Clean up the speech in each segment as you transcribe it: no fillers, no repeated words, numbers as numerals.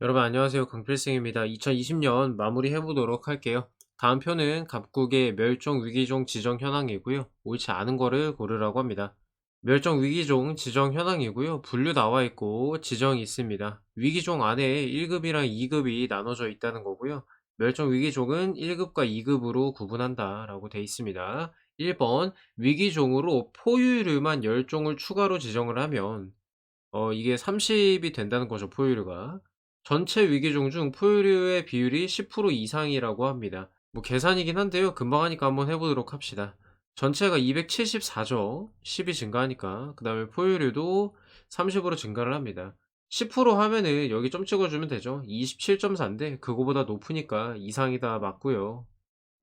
여러분 안녕하세요. 강필승입니다. 2020년 마무리해 보도록 할게요. 다음 표는 갑국의 멸종 위기종 지정 현황이고요. 옳지 않은 거를 고르라고 합니다. 멸종 위기종 지정 현황이고요. 분류 나와 있고 지정이 있습니다. 위기종 안에 1급이랑 2급이 나눠져 있다는 거고요. 멸종 위기종은 1급과 2급으로 구분한다 라고 돼 있습니다. 1번 위기종으로 포유류만 10종을 추가로 지정을 하면 이게 30이 된다는 거죠, 포유류가. 전체 위기종 중 포유류의 비율이 10% 이상이라고 합니다. 뭐 계산이긴 한데요. 금방 하니까 한번 해 보도록 합시다. 전체가 274죠. 10이 증가하니까. 그다음에 포유류도 30으로 증가를 합니다. 10% 하면은 여기 점 찍어 주면 되죠. 27.4인데 그거보다 높으니까 이상이다 맞고요.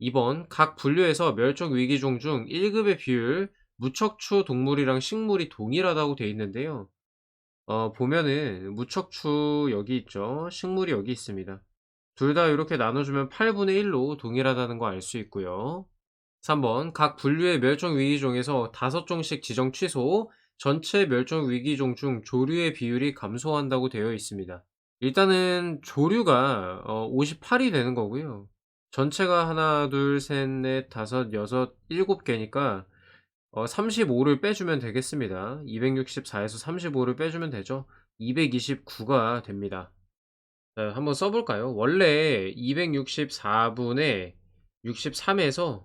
2번 각 분류에서 멸종 위기종 중 1급의 비율 무척추 동물이랑 식물이 동일하다고 돼 있는데요. 보면은 무척추 여기 있죠. 식물이 여기 있습니다. 둘 다 이렇게 나눠주면 8분의 1로 동일하다는 거 알 수 있고요. 3번 각 분류의 멸종 위기종에서 5종씩 지정 취소, 전체 멸종 위기종 중 조류의 비율이 감소한다고 되어 있습니다. 일단은 조류가 58이 되는 거고요. 전체가 하나, 둘, 셋, 넷, 다섯, 여섯, 일곱 개니까 35를 빼주면 되겠습니다. 264에서 35를 빼주면 되죠. 229가 됩니다. 자, 한번 써볼까요? 원래 264분의 63에서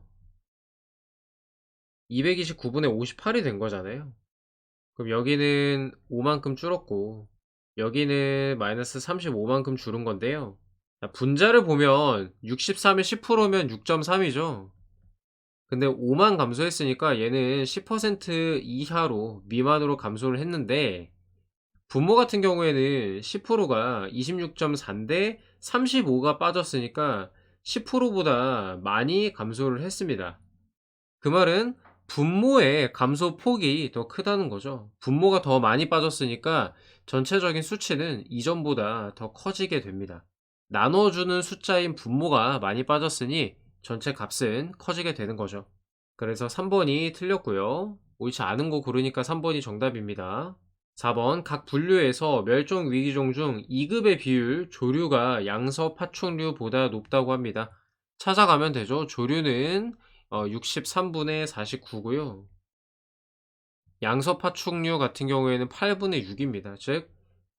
229분의 58이 된 거잖아요. 그럼 여기는 5만큼 줄었고 여기는 마이너스 35만큼 줄은 건데요. 자, 분자를 보면 63의 10%면 6.3이죠. 근데 5만 감소했으니까 얘는 10% 이하로 미만으로 감소를 했는데 분모 같은 경우에는 10%가 26.4인데 35가 빠졌으니까 10%보다 많이 감소를 했습니다. 그 말은 분모의 감소 폭이 더 크다는 거죠. 분모가 더 많이 빠졌으니까 전체적인 수치는 이전보다 더 커지게 됩니다. 나눠주는 숫자인 분모가 많이 빠졌으니 전체 값은 커지게 되는 거죠. 그래서 3번이 틀렸고요. 옳지 않은 거 고르니까 3번이 정답입니다. 4번 각 분류에서 멸종 위기종 중 2급의 비율 조류가 양서 파충류보다 높다고 합니다. 찾아가면 되죠. 조류는 63분의 49고요. 양서 파충류 같은 경우에는 8분의 6입니다. 즉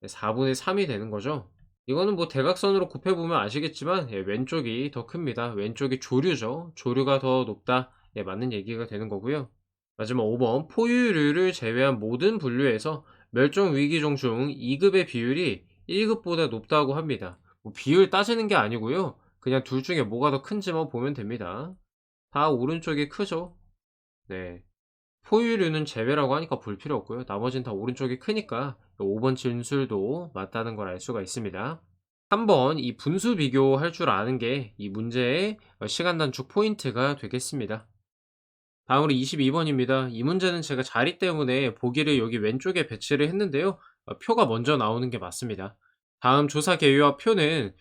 4분의 3이 되는 거죠. 이거는 뭐 대각선으로 곱해보면 아시겠지만 왼쪽이 더 큽니다. 왼쪽이 조류죠. 조류가 더 높다. 맞는 얘기가 되는 거고요. 마지막 5번 포유류를 제외한 모든 분류에서 멸종 위기종 중 2급의 비율이 1급보다 높다고 합니다. 뭐 비율 따지는 게 아니고요. 그냥 둘 중에 뭐가 더 큰지만 보면 됩니다. 다 오른쪽이 크죠. 네. 포유류는 제외라고 하니까 볼 필요 없고요. 나머지는 다 오른쪽이 크니까 5번 진술도 맞다는 걸 알 수가 있습니다. 한번 이 분수 비교할 줄 아는 게 이 문제의 시간 단축 포인트가 되겠습니다. 다음으로 22번입니다. 이 문제는 제가 자리 때문에 보기를 여기 왼쪽에 배치를 했는데요. 표가 먼저 나오는 게 맞습니다. 다음 조사 개요와 표는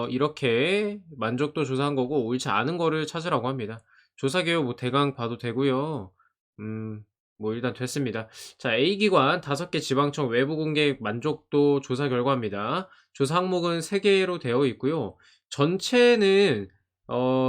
이렇게 만족도 조사한 거고 옳지 않은 거를 찾으라고 합니다. 조사 개요 뭐 대강 봐도 되고요. 음, 뭐 일단 됐습니다. 자, A기관 5개 지방청 외부 공개 만족도 조사 결과입니다. 조사 항목은 3개로 되어 있고요. 전체는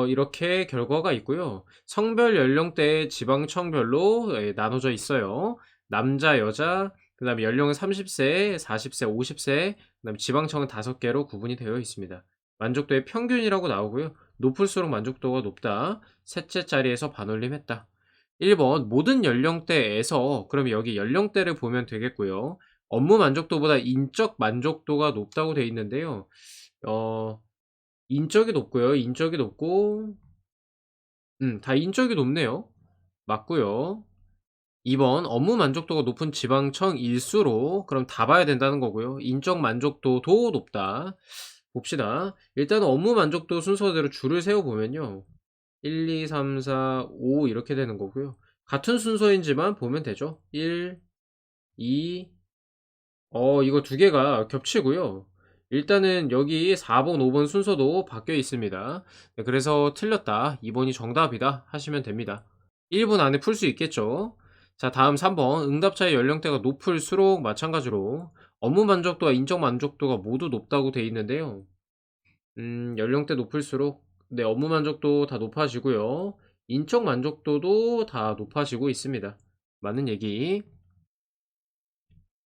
이렇게 결과가 있고요. 성별 연령대 지방청별로 나눠져 있어요. 남자, 여자, 그다음에 연령은 30세, 40세, 50세, 그다음에 지방청은 5개로 구분이 되어 있습니다. 만족도의 평균이라고 나오고요. 높을수록 만족도가 높다. 셋째 자리에서 반올림했다. 1번 모든 연령대에서 그러면 여기 연령대를 보면 되겠고요. 업무 만족도보다 인적 만족도가 높다고 되어 있는데요. 어 인적이 높고요. 인적이 높고 다 인적이 높네요. 맞고요. 2번 업무 만족도가 높은 지방청일수록 그럼 다 봐야 된다는 거고요. 인적 만족도도 높다. 봅시다. 일단 업무 만족도 순서대로 줄을 세워 보면요. 1, 2, 3, 4, 5 이렇게 되는 거고요. 같은 순서인지만 보면 되죠. 1, 2, 이거 두 개가 겹치고요. 일단은 여기 4번, 5번 순서도 바뀌어 있습니다. 네, 그래서 틀렸다. 2번이 정답이다. 하시면 됩니다. 1분 안에 풀 수 있겠죠. 자, 다음 3번. 응답자의 연령대가 높을수록 마찬가지로 업무 만족도와 인적 만족도가 모두 높다고 돼 있는데요. 연령대 높을수록 네 업무 만족도 다 높아지고요. 인적 만족도도 다 높아지고 있습니다. 맞는 얘기.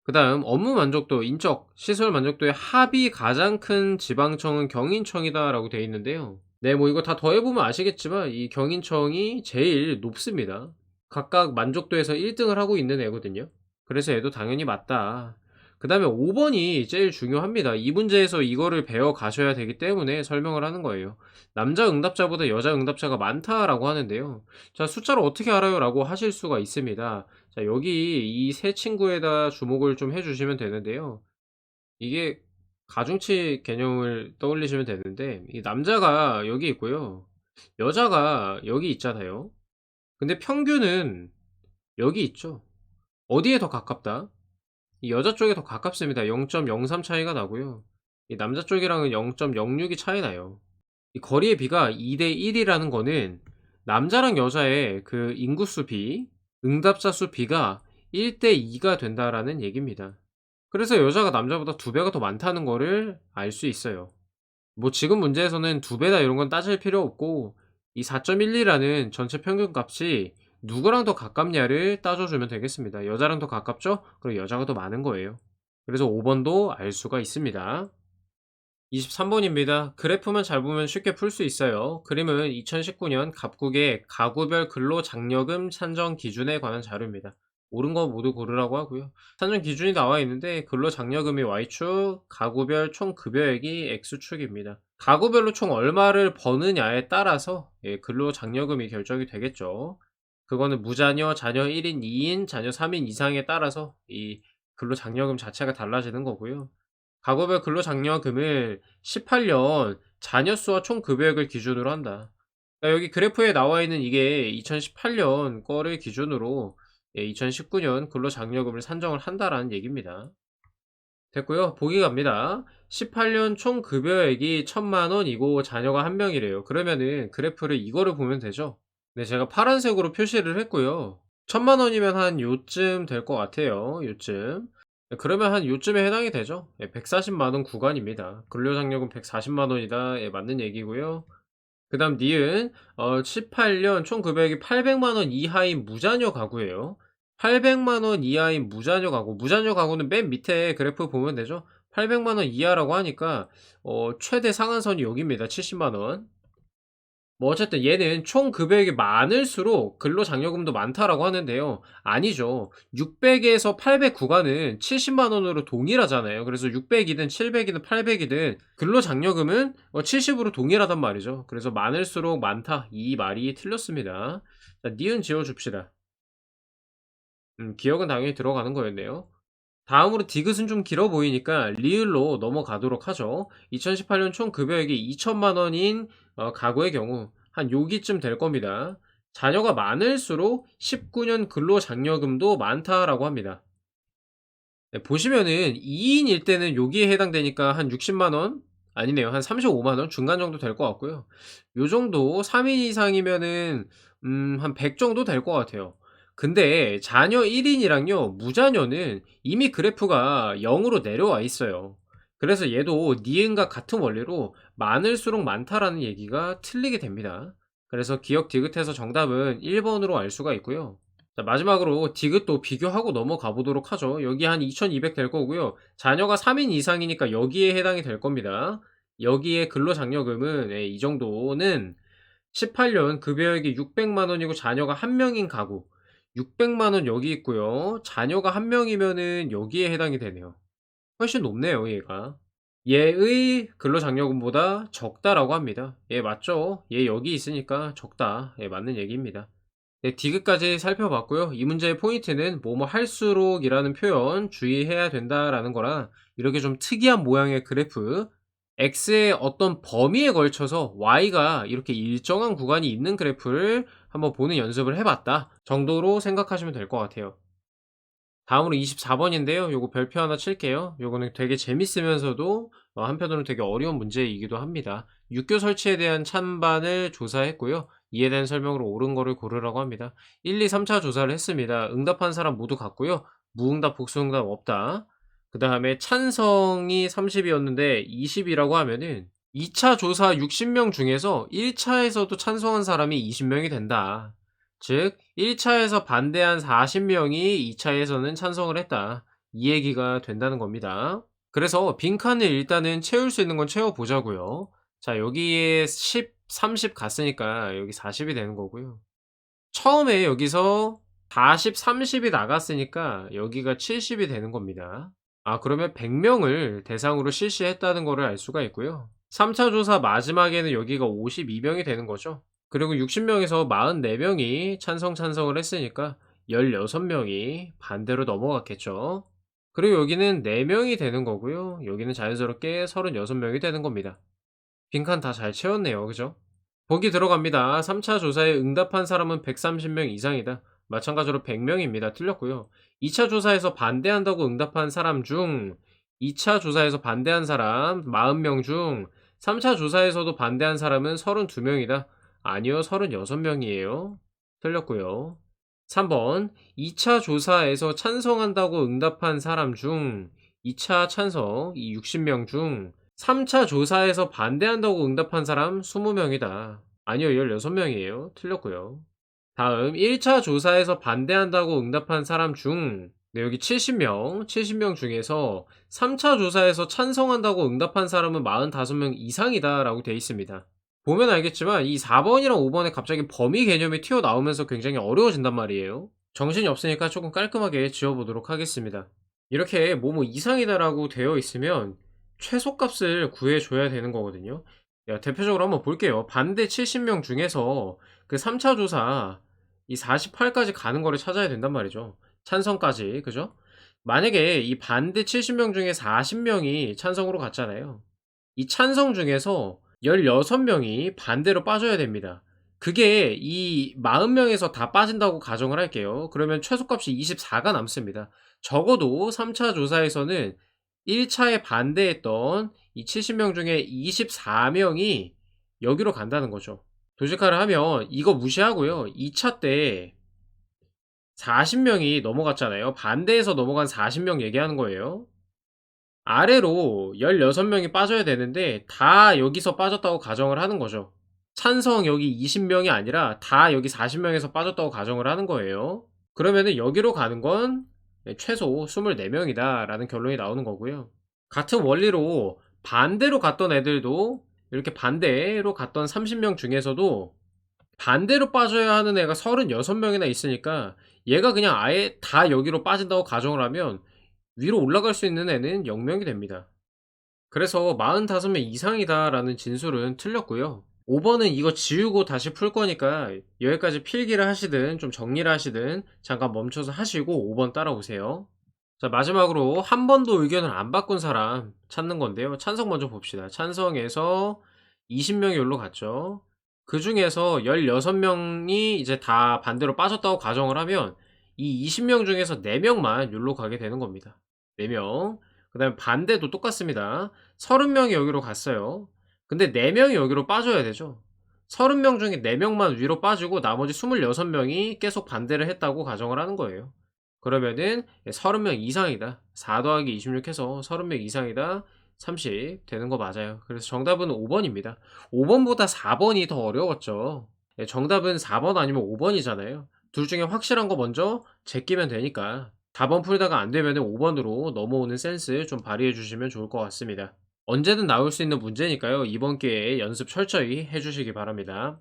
그다음 업무 만족도, 인적, 시설 만족도의 합이 가장 큰 지방청은 경인청이다라고 되어 있는데요. 네, 뭐 이거 다 더해 보면 아시겠지만 이 경인청이 제일 높습니다. 각각 만족도에서 1 등을 하고 있는 애거든요. 그래서 얘도 당연히 맞다. 그다음에 5 번이 제일 중요합니다. 이 문제에서 이거를 배워 가셔야 되기 때문에 설명을 하는 거예요. "남자 응답자보다 여자 응답자가 많다."라고 하는데요. 자, "숫자를 어떻게 알아요?"라고 하실 수가 있습니다. 자, 여기 이 세 친구에다 주목을 좀 해 주시면 되는데요. 이게 가중치 개념을 떠올리시면 되는데 이 남자가 여기 있고요. 여자가 여기 있잖아요. 근데 평균은 여기 있죠. 어디에 더 가깝다? 이 여자 쪽에 더 가깝습니다. 0.03 차이가 나고요. 이 남자 쪽이랑은 0.06이 차이 나요. 이 거리의 비가 2대 1 이라는 거는 남자랑 여자의 그 인구수 비, 응답자 수 비가 1대 2가 된다라는 얘기입니다. 그래서 여자가 남자보다 2 배가 더 많다는 거를 알 수 있어요. 뭐 지금 문제에서는 2 배다 이런 건 따질 필요 없고 이 4.12라는 전체 평균값이 누구랑 더 가깝냐를 따져 주면 되겠습니다. 여자랑 더 가깝죠? 그럼 여자가 더 많은 거예요. 그래서 5 번도 알 수가 있습니다. 23 번입니다. 그래프만 잘 보면 쉽게 풀 수 있어요. 그림은 2019년 갑국의 가구별 근로장려금 산정 기준에 관한 자료입니다. 옳은 거 모두 고르라고 하고요. 산정 기준이 나와 있는데 근로장려금이 Y축, 가구별 총 급여액이 X축입니다. 가구별로 총 얼마를 버느냐에 따라서 근로장려금이 결정이 되겠죠. 그거는 무자녀, 자녀 1인, 2인, 자녀 3인 이상에 따라서 이 근로장려금 자체가 달라지는 거고요. 가구별 근로장려금을 18년 자녀 수와 총 급여액을 기준으로 한다. 그러니까 여기 그래프에 나와 있는 이게 2018년 거를 기준으로 2019년 근로장려금을 산정을 한다라는 얘기입니다. 됐고요. 보기 갑니다. 18년 총 급여액이 1,000만 원이고 자녀가 1 명이래요. 그러면은 그래프를 이거를 보면 되죠. 네, 제가 파란색으로 표시를 했고요. 1,000만 원이면 한 요쯤 될 것 같아요. 요쯤. 네, 그러면 한 요쯤에 해당이 되죠. 예, 140만 원 구간입니다. 근로장려금 140만 원이다. 예, 맞는 얘기고요. 그다음 니은 18년 총 급여액이 800만 원 이하인 무자녀 가구예요. 800만 원 이하인 무자녀 가구. 무자녀 가구는 맨 밑에 그래프 보면 되죠. 800만 원 이하라고 하니까 최대 상한선이 여기입니다. 70만 원. 뭐 어쨌든 얘는 총 급여액이 많을수록 근로장려금도 많다라고 하는데요. 아니죠. 600에서 800 구간은 70만 원으로 동일하잖아요. 그래서 600이든 700이든 800이든 근로장려금은 70으로 동일하단 말이죠. 그래서 많을수록 많다. 이 말이 틀렸습니다. 자, 니은 지워 줍시다. 기억은 당연히 들어가는 거였네요. 다음으로 디귿은 좀 길어 보이니까 리을로 넘어가도록 하죠. 2018년 총 급여액이 2천만 원인 가구의 경우 한 요기쯤 될 겁니다. 자녀가 많을수록 19년 근로장려금도 많다라고 합니다. 네, 보시면은 2인일 때는 여기에 해당되니까 한 60만 원? 아니네요. 한 35만 원 중간 정도 될 것 같고요. 요 정도 3인 이상이면은 한 100 정도 될 것 같아요. 근데 자녀 1 인이랑요 무자녀는 이미 그래프가 0 으로 내려와 있어요. 그래서 얘도 니은과 같은 원리로 많을수록 많다라는 얘기가 틀리게 됩니다. 그래서 기억 디귿해서 정답은 1 번으로 알 수가 있고요. 자, 마지막으로 디귿도 비교하고 넘어가 보도록 하죠. 여기 한 2200 될 거고요. 자녀가 3인 이상이니까 여기에 해당이 될 겁니다. 여기에 근로장려금은 이 정도는 18년 급여액이 600만 원이고 자녀가 1 명인 가구 600만 원 여기 있고요. 자녀가 1 명이면은 여기에 해당이 되네요. 훨씬 높네요, 얘가. 얘의 근로장려금보다 적다라고 합니다. 예, 맞죠? 얘 여기 있으니까 적다. 예, 맞는 얘기입니다. 네, 디귿까지 살펴봤고요. 이 문제의 포인트는 뭐뭐 할수록이라는 표현 주의해야 된다라는 거랑 이렇게 좀 특이한 모양의 그래프 x의 어떤 범위에 걸쳐서 y가 이렇게 일정한 구간이 있는 그래프를 한번 보는 연습을 해봤다 정도로 생각하시면 될 것 같아요. 다음으로 24번인데요. 요거 별표 하나 칠게요. 요거는 되게 재밌으면서도 한편으로는 되게 어려운 문제이기도 합니다. 육교 설치에 대한 찬반을 조사했고요. 이에 대한 설명으로 옳은 거를 고르라고 합니다. 1, 2, 3차 조사를 했습니다. 응답한 사람 모두 같고요. 무응답, 복수응답 없다. 그 다음에 찬성이 30이었는데 20이라고 하면은 2차 조사 60명 중에서 1차에서도 찬성한 사람이 20명이 된다. 즉 1차에서 반대한 40명이 2차에서는 찬성을 했다. 이 얘기가 된다는 겁니다. 그래서 빈칸을 일단은 채울 수 있는 건 채워 보자고요. 자, 여기에 10, 30 갔으니까 여기 40이 되는 거고요. 처음에 여기서 40, 30이 나갔으니까 여기가 70이 되는 겁니다. 아, 그러면 100명을 대상으로 실시했다는 거를 알 수가 있고요. 3차 조사 마지막에는 여기가 52명이 되는 거죠. 그리고 60명에서 44명이 찬성을 했으니까 16명이 반대로 넘어갔겠죠. 그리고 여기는 4명이 되는 거고요. 여기는 자연스럽게 36명이 되는 겁니다. 빈칸 다 잘 채웠네요. 그죠? 보기 들어갑니다. 3차 조사에 응답한 사람은 130명 이상이다. 마찬가지로 100명입니다. 틀렸고요. 2차 조사에서 반대한다고 응답한 사람 중 2차 조사에서 반대한 사람 40명 중 3차 조사에서도 반대한 사람은 32명이다. 아니요, 36명이에요. 틀렸고요. 3번 2차 조사에서 찬성한다고 응답한 사람 중 2차 찬성 이 60명 중 3차 조사에서 반대한다고 응답한 사람 20명이다. 아니요, 16명이에요. 틀렸고요. 다음 1차 조사에서 반대한다고 응답한 사람 중 네, 여기 70명 중에서 3차 조사에서 찬성한다고 응답한 사람은 45명 이상이다 라고 되어 있습니다. 보면 알겠지만 이 4번이랑 5번에 갑자기 범위 개념이 튀어나오면서 굉장히 어려워진단 말이에요. 정신이 없으니까 조금 깔끔하게 지워보도록 하겠습니다. 이렇게 뭐뭐 이상이다라고 되어 있으면 최소값을 구해줘야 되는 거거든요. 야, 대표적으로 한번 볼게요. 반대 70명 중에서 그 3차 조사 이 48까지 가는 거를 찾아야 된단 말이죠. 찬성까지. 그죠? 만약에 이 반대 70명 중에 40명이 찬성으로 갔잖아요. 이 찬성 중에서 16명이 반대로 빠져야 됩니다. 그게 이 40명에서 다 빠진다고 가정을 할게요. 그러면 최소값이 24가 남습니다. 적어도 3차 조사에서는 1차에 반대했던 이 70명 중에 24명이 여기로 간다는 거죠. 도식화를 하면 이거 무시하고요. 2차 때 40명이 넘어갔잖아요. 반대해서 넘어간 40명 얘기하는 거예요. 아래로 16명이 빠져야 되는데 다 여기서 빠졌다고 가정을 하는 거죠. 찬성 여기 20명이 아니라 다 여기 40명에서 빠졌다고 가정을 하는 거예요. 그러면은 여기로 가는 건 최소 24명이다 라는 결론이 나오는 거고요. 같은 원리로 반대로 갔던 애들도 이렇게 반대로 갔던 30명 중에서도 반대로 빠져야 하는 애가 36명이나 있으니까 얘가 그냥 아예 다 여기로 빠진다고 가정을 하면 위로 올라갈 수 있는 애는 0명이 됩니다. 그래서 45명 이상이다라는 진술은 틀렸고요. 5번은 이거 지우고 다시 풀 거니까 여기까지 필기를 하시든 좀 정리를 하시든 잠깐 멈춰서 하시고 5번 따라오세요. 자, 마지막으로 한 번도 의견을 안 바꾼 사람 찾는 건데요. 찬성 먼저 봅시다. 찬성에서 20명이 여기로 갔죠. 그 중에서 16명이 이제 다 반대로 빠졌다고 가정을 하면 이 20명 중에서 4명만 여기로 가게 되는 겁니다. 4명. 그 다음에 반대도 똑같습니다. 30명이 여기로 갔어요. 근데 4명이 여기로 빠져야 되죠. 30명 중에 4명만 위로 빠지고 나머지 26명이 계속 반대를 했다고 가정을 하는 거예요. 그러면은 30명 이상이다. 4 더하기 26 해서 30명 이상이다. 30 되는 거 맞아요. 그래서 정답은 5번입니다. 5번보다 4번이 더 어려웠죠. 정답은 4번 아니면 5번이잖아요. 둘 중에 확실한 거 먼저 제끼면 되니까 4번 풀다가 안 되면 5번으로 넘어오는 센스 좀 발휘해 주시면 좋을 것 같습니다. 언제든 나올 수 있는 문제니까요. 이번 기회에 연습 철저히 해 주시기 바랍니다.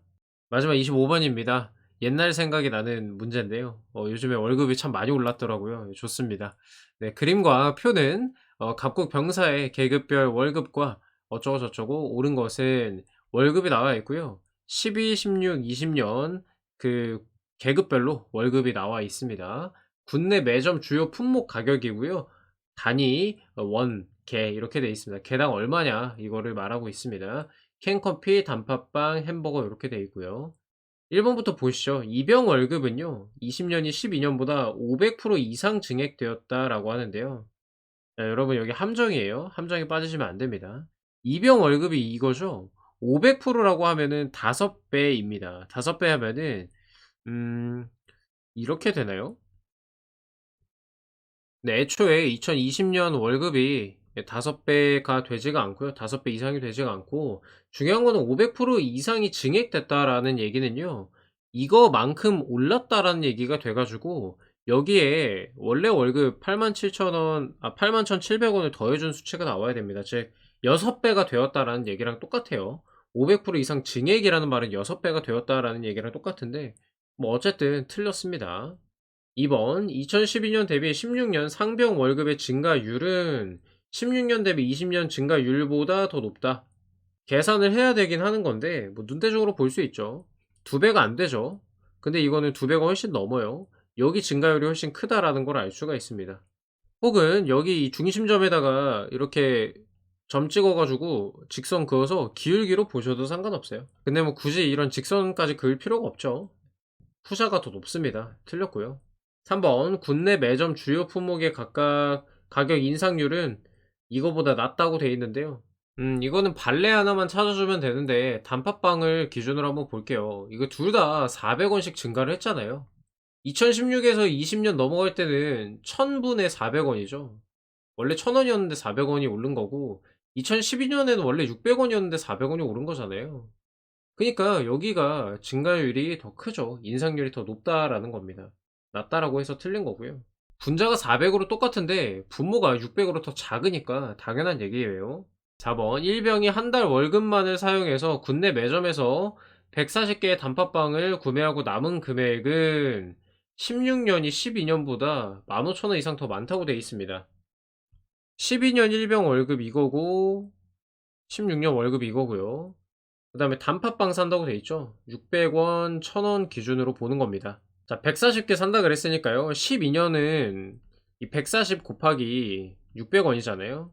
마지막 25번입니다. 옛날 생각이 나는 문제인데요. 요즘에 월급이 참 많이 올랐더라고요. 예, 좋습니다. 네, 그림과 표는 각국 병사의 계급별 월급과 어쩌고저쩌고 오른 것은 월급이 나와 있고요. 12, 16, 20년 그 계급별로 월급이 나와 있습니다. 국내 매점 주요 품목 가격이고요. 단위, 원, 개 이렇게 되어 있습니다. 개당 얼마냐 이거를 말하고 있습니다. 캔커피, 단팥빵, 햄버거 이렇게 되어 있고요. 1번부터 보시죠. 이병 월급은요. 20년이 12년보다 500% 이상 증액되었다라고 하는데요. 자, 여러분 여기 함정이에요. 함정에 빠지시면 안 됩니다. 이병 월급이 이거죠. 500%라고 하면은 5배입니다. 5배 하면은 음 이렇게 되나요? 네, 애초에 2020년 월급이 5배가 되지가 않고요. 5배 이상이 되지가 않고, 중요한 거는 500% 이상이 증액됐다라는 얘기는요. 이거만큼 올랐다라는 얘기가 돼 가지고 여기에 원래 월급 87,000원, 81,700원을 더해 준 수치가 나와야 됩니다. 즉 6배가 되었다라는 얘기랑 똑같아요. 500% 이상 증액이라는 말은 6배가 되었다라는 얘기랑 똑같은데, 뭐 어쨌든 틀렸습니다. 2번 2012년 대비 16년 상병 월급의 증가율은 16년 대비 20년 증가율보다 더 높다. 계산을 해야 되긴 하는 건데 뭐 눈대중으로 볼 수 있죠. 2배가 안 되죠. 근데 이거는 2배가 훨씬 넘어요. 여기 증가율이 훨씬 크다라는 걸 알 수가 있습니다. 혹은 여기 이 중심점에다가 이렇게 점 찍어 가지고 직선 그어서 기울기로 보셔도 상관없어요. 근데 뭐 굳이 이런 직선까지 그을 필요가 없죠. 후자가 더 높습니다. 틀렸고요. 3번 국내 매점 주요 품목의 각각 가격 인상률은 이거보다 낮다고 돼 있는데요. 이거는 발레 하나만 찾아주면 되는데 단팥빵을 기준으로 한번 볼게요. 이거 둘 다 400원씩 증가를 했잖아요. 2016에서 20년 넘어갈 때는 1000분의 400원이죠. 원래 1000원이었는데 400원이 오른 거고, 2012년에는 원래 600원이었는데 400원이 오른 거잖아요. 그니까 여기가 증가율이 더 크죠. 인상률이 더 높다라는 겁니다. 낮다라고 해서 틀린 거고요. 분자가 400으로 똑같은데 분모가 600으로 더 작으니까 당연한 얘기예요. 4번 일병이 한 달 월급만을 사용해서 국내 매점에서 140개의 단팥빵을 구매하고 남은 금액은 16년이 12년보다 15,000원 이상 더 많다고 되어 있습니다. 12년 일병 월급 이거고 16년 월급 이거고요. 그 다음에 단팥빵 산다고 돼 있죠. 600원, 1000원 기준으로 보는 겁니다. 자, 140개 산다 그랬으니까요. 12년은 이 140 곱하기 600원이잖아요.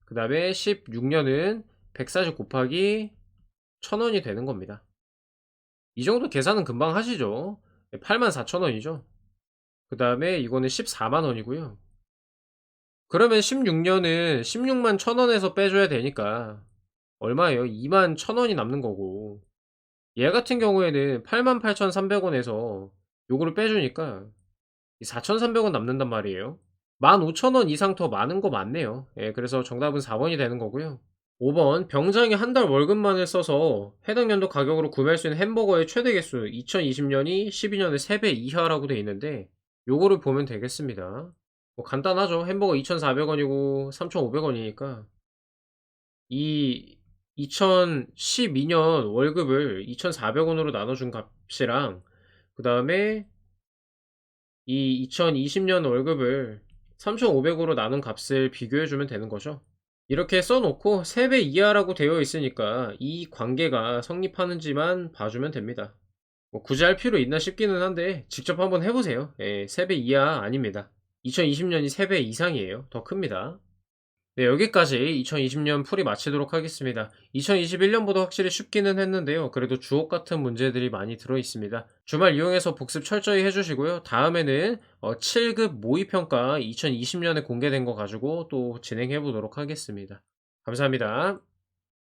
그 다음에 16년은 140 곱하기 1000원이 되는 겁니다. 이 정도 계산은 금방 하시죠. 84,000원이죠. 그 다음에 이거는 14만원이고요. 그러면 16년은 16만 1000원에서 빼줘야 되니까 얼마예요? 2만 1000원이 남는 거고, 얘 같은 경우에는 88,300원에서 요거를 빼주니까 4,300원 남는단 말이에요. 15,000원 이상 더 많은 거 맞네요. 예, 그래서 정답은 4번이 되는 거고요. 5번 병장이 한 달 월급만을 써서 해당 연도 가격으로 구매할 수 있는 햄버거의 최대 개수 2020년이 12년의 3배 이하라고 돼 있는데 요거를 보면 되겠습니다. 뭐 간단하죠. 햄버거 2,400원이고 3,500원이니까 이 2012년 월급을 2,400원으로 나눠준 값이랑 그 다음에 이 2020년 월급을 3,500으로 나눈 값을 비교해주면 되는 거죠. 이렇게 써놓고 3배 이하라고 되어 있으니까 이 관계가 성립하는지만 봐주면 됩니다. 뭐 굳이 할 필요 있나 싶기는 한데 직접 한번 해보세요. 예, 3배 이하 아닙니다. 2020년이 3배 이상이에요. 더 큽니다. 네, 여기까지 2020년 풀이 마치도록 하겠습니다. 2021년보다 확실히 쉽기는 했는데요. 그래도 주옥 같은 문제들이 많이 들어 있습니다. 주말 이용해서 복습 철저히 해주시고요. 다음에는 7급 모의평가 2020년에 공개된 거 가지고 또 진행해 보도록 하겠습니다. 감사합니다.